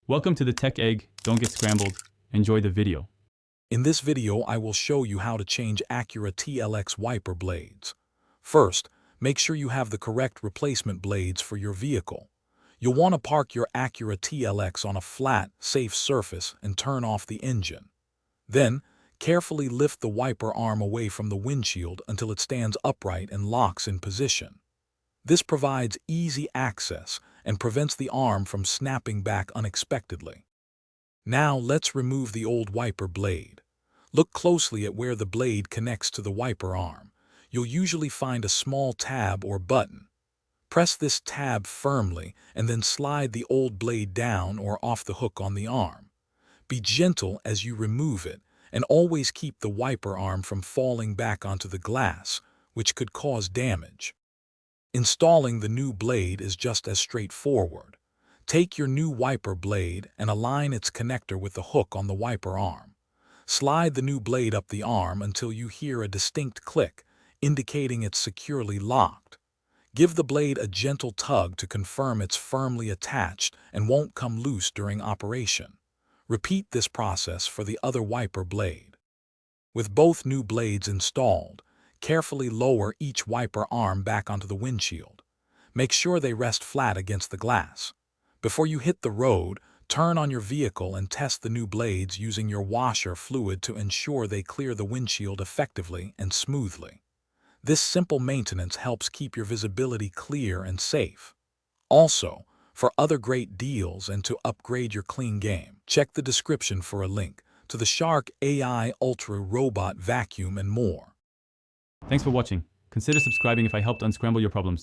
Welcome to the Tech Egg. Don't get scrambled. Enjoy the video. In this video, I will show you how to change Acura TLX wiper blades. First, make sure you have the correct replacement blades for your vehicle. You'll want to park your Acura TLX on a flat, safe surface and turn off the engine. Then, carefully lift the wiper arm away from the windshield until it stands upright and locks in position. This provides easy access and prevents the arm from snapping back unexpectedly. Now let's remove the old wiper blade. Look closely at where the blade connects to the wiper arm. You'll usually find a small tab or button. Press this tab firmly and then slide the old blade down or off the hook on the arm. Be gentle as you remove it and always keep the wiper arm from falling back onto the glass, which could cause damage. Installing the new blade is just as straightforward. Take your new wiper blade and align its connector with the hook on the wiper arm. Slide the new blade up the arm until you hear a distinct click, indicating it's securely locked. Give the blade a gentle tug to confirm it's firmly attached and won't come loose during operation. Repeat this process for the other wiper blade. With both new blades installed, carefully lower each wiper arm back onto the windshield. Make sure they rest flat against the glass. Before you hit the road, turn on your vehicle and test the new blades using your washer fluid to ensure they clear the windshield effectively and smoothly. This simple maintenance helps keep your visibility clear and safe. Also, for other great deals and to upgrade your clean game, check the description for a link to the Shark AI Ultra Robot Vacuum and more. Thanks for watching. Consider subscribing if I helped unscramble your problems.